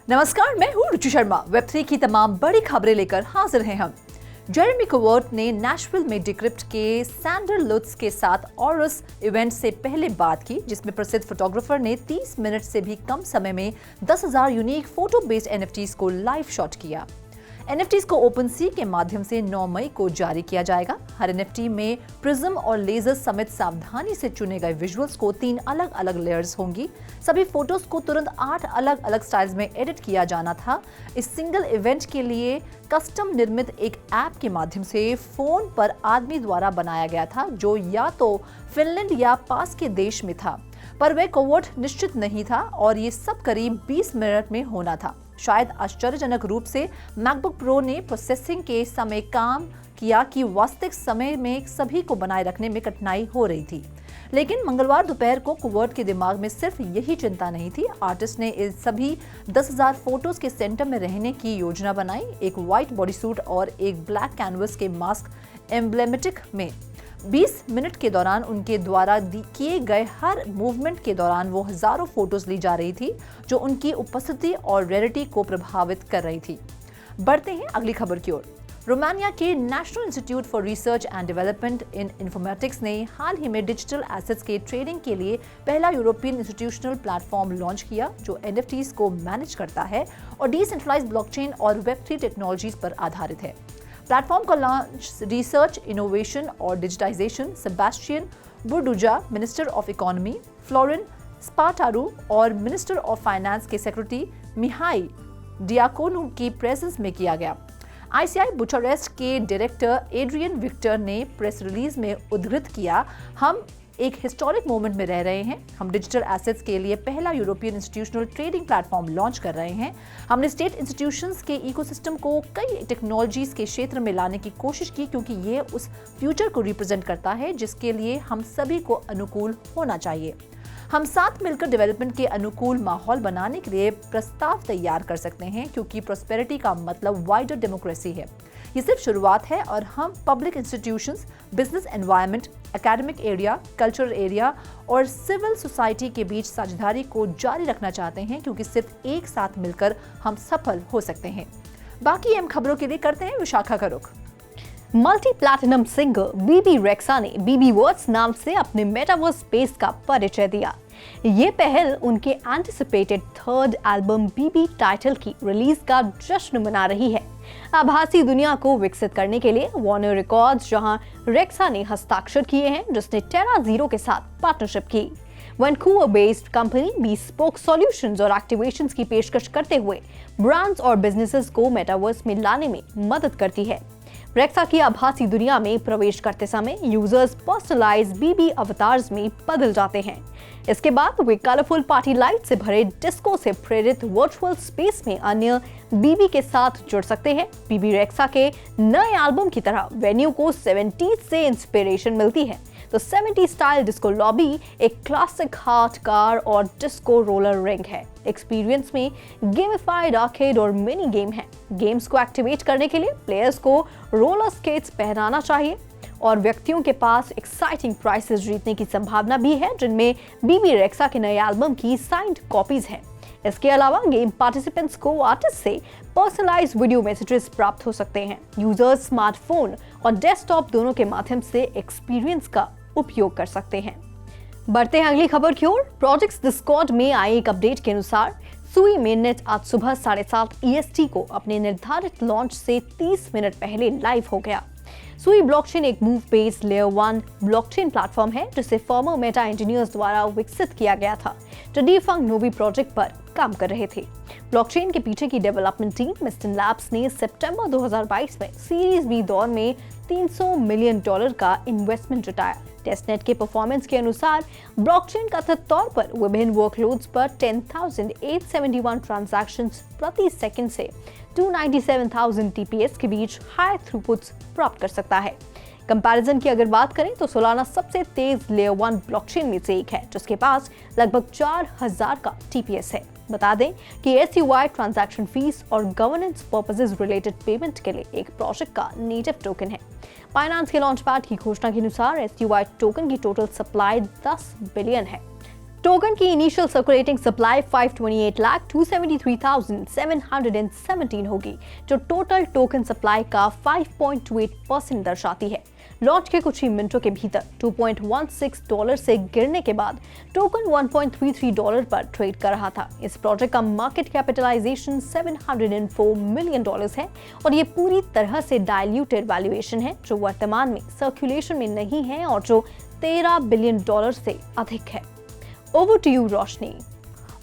नमस्कार, मैं हूँ रुचि शर्मा। वेब3 की तमाम बड़ी खबरें लेकर हाजिर हैं हम। जेरेमी कोवर्ट ने नेशविल में डिक्रिप्ट के सैंडर लुट्ज के साथ ऑरस इवेंट से पहले बात की, जिसमें प्रसिद्ध फोटोग्राफर ने 30 मिनट से भी कम समय में 10,000 यूनिक फोटो बेस्ड एनएफटीज को लाइव शॉट किया। एनएफटीज को ओपनसी के माध्यम से 9 मई को जारी किया जाएगा। हर एनएफटी में प्रिज्म और लेजर समेत सावधानी से चुने गए विजुअल्स को 3 अलग अलग लेयर्स होंगी। सभी फोटोज को तुरंत 8 अलग अलग स्टाइल्स में एडिट किया जाना था। इस सिंगल इवेंट के लिए कस्टम निर्मित एक ऐप के माध्यम से फोन पर आदमी द्वारा बनाया गया था, जो या तो फिनलैंड या पास के देश में था, पर वह कोवर्ट निश्चित नहीं था और ये सब करीब 20 मिनट में होना था। शायद आश्चर्यजनक रूप से मैकबुक प्रो ने प्रोसेसिंग के समय काम किया कि वास्तविक समय में सभी को बनाए रखने में कठिनाई हो रही थी। लेकिन मंगलवार दोपहर को कोवर्ट के दिमाग में सिर्फ यही चिंता नहीं थी। आर्टिस्ट ने इस सभी 10,000 फोटोज के सेंटर में रहने की योजना बनाई। एक व्हाइट बॉडी सूट और एक ब्लैक कैनवस के मास्क एम्ब्लेमेटिक में 20 मिनट के दौरान उनके द्वारा किए गए हर मूवमेंट के दौरान वो हजारों फोटोज ली जा रही थी, जो उनकी उपस्थिति और रेयरिटी को प्रभावित कर रही थी। बढ़ते हैं अगली खबर की ओर। रोमानिया के national institute for research and development in informatics ने हाल ही में डिजिटल एसेट्स के ट्रेडिंग के लिए पहला यूरोपियन इंस्टीट्यूशनल प्लेटफॉर्म लॉन्च किया, जो एनएफटीज को मैनेज करता है और डिसेंट्रलाइज्ड ब्लॉकचेन और वेब3 टेक्नोलॉजीज पर आधारित है। प्लेटफॉर्म का लॉन्च रिसर्च, इनोवेशन और digitisation Sebastian Burduja, minister of economy, Florin Spataru और मिनिस्टर ऑफ फाइनेंस के सेक्रेटरी मिहाई डियाकोनू की प्रेजेंस में किया गया। आईसीआई बुचारेस्ट के डायरेक्टर एड्रियन विक्टर ने प्रेस रिलीज में उद्धृत किया, हम एक हिस्टोरिक मोमेंट में रह रहे हैं। हम डिजिटल एसेट्स के लिए पहला European institutional trading platform launch कर रहे हैं। हमने स्टेट इंस्टीट्यूशंस के इकोसिस्टम को कई टेक्नोलॉजीज के क्षेत्र में लाने की कोशिश की, क्योंकि ये उस फ्यूचर को रिप्रेजेंट करता है जिसके लिए हम सभी को अनुकूल होना चाहिए। हम साथ मिलकर डेवलपमेंट के अनुकूल माहौल बनाने के लिए प्रस्ताव तैयार कर सकते हैं, क्योंकि प्रोस्पेरिटी का मतलब वाइडर डेमोक्रेसी है। ये सिर्फ शुरुआत है और हम public institutions, business environment, academic area, cultural area और सिविल सोसाइटी के बीच साझेदारी को जारी रखना चाहते हैं, क्योंकि सिर्फ एक साथ मिलकर हम सफल हो सकते हैं। बाकी अहम खबरों के लिए करते हैं विशाखा का रुख। मल्टी प्लैटिनम सिंगर बीबी रेक्सा ने बीबी वर्ड्स नाम से अपने मेटावर्स स्पेस का परिचय दिया। ये पहल उनके एंटिसिपेटेड थर्ड एल्बम बीबी टाइटल की रिलीज का जश्न मना रही है। आभासी दुनिया को विकसित करने के लिए वार्नर रिकॉर्ड्स, जहां रेक्सा ने हस्ताक्षर किए हैं, जिसने टेरा जीरो के साथ पार्टनरशिप की। Vancouver based company bespoke solutions और एक्टिवेशंस की पेशकश करते हुए ब्रांड्स और बिजनेसेस को मेटावर्स में लाने में मदद करती है। रेक्सा की आभासी दुनिया में प्रवेश करते समय यूजर्स पर्सनलाइज्ड बीबी अवतार्स में बदल जाते हैं। इसके बाद वे कलरफुल पार्टी लाइट से भरे डिस्को से प्रेरित वर्चुअल स्पेस में अन्य बीबी के साथ जुड़ सकते हैं। बीबी रेक्सा के नए एल्बम की तरह वेन्यू को 70s से इंस्पिरेशन मिलती है, तो 70 स्टाइल डिस्को लॉबी एक क्लासिक हार्ट कार और डिस्को रोलर रिंग है। एक्सपीरियंस में गेमिफाइड आर्केड और मिनी गेम है। गेम्स को एक्टिवेट करने के लिए प्लेयर्स को रोलर स्केट्स पहनाना चाहिए और व्यक्तियों के पास एक्साइटिंग प्राइजेस जीतने की संभावना भी है, जिनमें बीबी रेक्सा के नए एल्बम की साइंड कॉपीज हैं। इसके अलावा गेम पार्टिसिपेंट्स को आर्टिस्ट से पर्सनलाइज्ड वीडियो मैसेजेस प्राप्त हो सकते हैं। यूजर्स स्मार्टफोन और डेस्कटॉप दोनों के माध्यम से एक्सपीरियंस का उपयोग कर सकते हैं। बढ़ते हैं अगली खबर की ओर। प्रोजेक्ट्स डिस्कॉर्ड में आए एक अपडेट के अनुसार सुई मेननेट आज सुबह 7:30 EST को अपने निर्धारित लॉन्च से 30 मिनट पहले लाइव हो गया। सुई ब्लॉकचेन एक move based layer 1 blockchain platform है, जिसे फॉर्मर मेटा इंजीनियर्स द्वारा विकसित किया गया था, जो डिफंक्ट नोवी प्रोजेक्ट पर काम कर रहे थे। ब्लॉकचेन के पीछे की डेवलपमेंट टीम मिस्टन लैब्स ने सितंबर 2022 में सीरीज बी दौर में $300 मिलियन का इन्वेस्टमेंट जुटाया। टेस्टनेट के परफॉर्मेंस के अनुसार ब्लॉकचेन कथित तौर पर विभिन्न वर्कलोड्स पर 10,871 ट्रांजैक्शंस प्रति सेकंड से 297,000 TPS के बीच हाई थ्रूपुट्स प्राप्त कर सकता है। कंपैरिजन की अगर बात करें तो सोलाना सबसे तेज लेयर 1 ब्लॉकचेन में से एक है, जिसके पास लगभग 4,000 का TPS है। बता दें कि SUI ट्रांजैक्शन फीस और गवर्नेंस पर्पसेस रिलेटेड पेमेंट के लिए एक प्रोजेक्ट का नेटिव टोकन है। बाइनेंस के लॉन्च पैड की घोषणा के अनुसार SUI टोकन की टोटल सप्लाई 10 बिलियन है। टोकन की इनिशियल सर्कुलेटिंग सप्लाई 528,273,717 होगी, जो टोटल टोकन सप्लाई का 5.28% दर्शाती है। लॉन्च के कुछ ही मिनटों के भीतर $2.16 से गिरने के बाद टोकन $1.33 पर ट्रेड कर रहा था। इस प्रोजेक्ट का मार्केट कैपिटलाइजेशन $704 मिलियन है और ये पूरी तरह से डाइल्यूटेड वैल्यूएशन है, जो वर्तमान में सर्कुलेशन में नहीं है और जो $13 बिलियन से अधिक है। Over to you Roshni.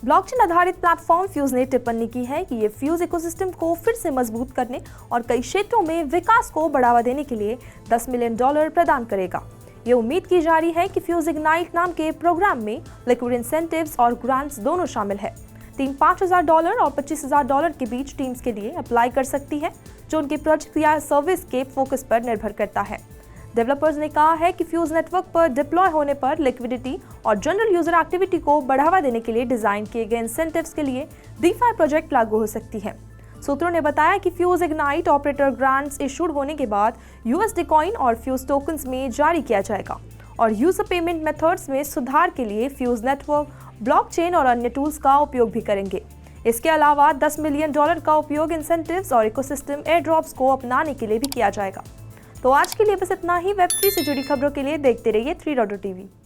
Blockchain आधारित प्लेटफॉर्म फ्यूज ने टिप्पणी की है कि ये फ्यूज इकोसिस्टम को फिर से मजबूत करने और कई क्षेत्रों में विकास को बढ़ावा देने के लिए $10 मिलियन प्रदान करेगा। ये उम्मीद की जा रही है कि फ्यूज इग्नाइट नाम के प्रोग्राम में लिक्विड इंसेंटिव्स और ग्रांट्स दोनों शामिल है। टीम $5,000 और $25,000 के बीच टीम्स के लिए अप्लाई कर सकती है, जो उनके प्रोजेक्ट या सर्विस के फोकस पर निर्भर करता है। डेवलपर्स ने कहा है कि फ्यूज नेटवर्क पर डिप्लॉय होने पर लिक्विडिटी और जनरल यूजर एक्टिविटी को बढ़ावा देने के लिए डिजाइन किए गए इंसेंटिव्स के लिए DeFi प्रोजेक्ट लागू हो सकती है। सूत्रों ने बताया कि fuse ignite operator grants issued होने के बाद USD कॉइन और फ्यूज टोकन्स में जारी किया जाएगा और यूजर पेमेंट मेथड्स में सुधार के लिए फ्यूज नेटवर्क, ब्लॉकचेन और अन्य टूल्स का उपयोग भी करेंगे। इसके अलावा $10 मिलियन का उपयोग इंसेंटिव्स और इकोसिस्टम एयर ड्रॉप्स को अपनाने के लिए भी किया जाएगा। तो आज के लिए बस इतना ही। Web3 से जुड़ी खबरों के लिए देखते रहिए 3.0 TV।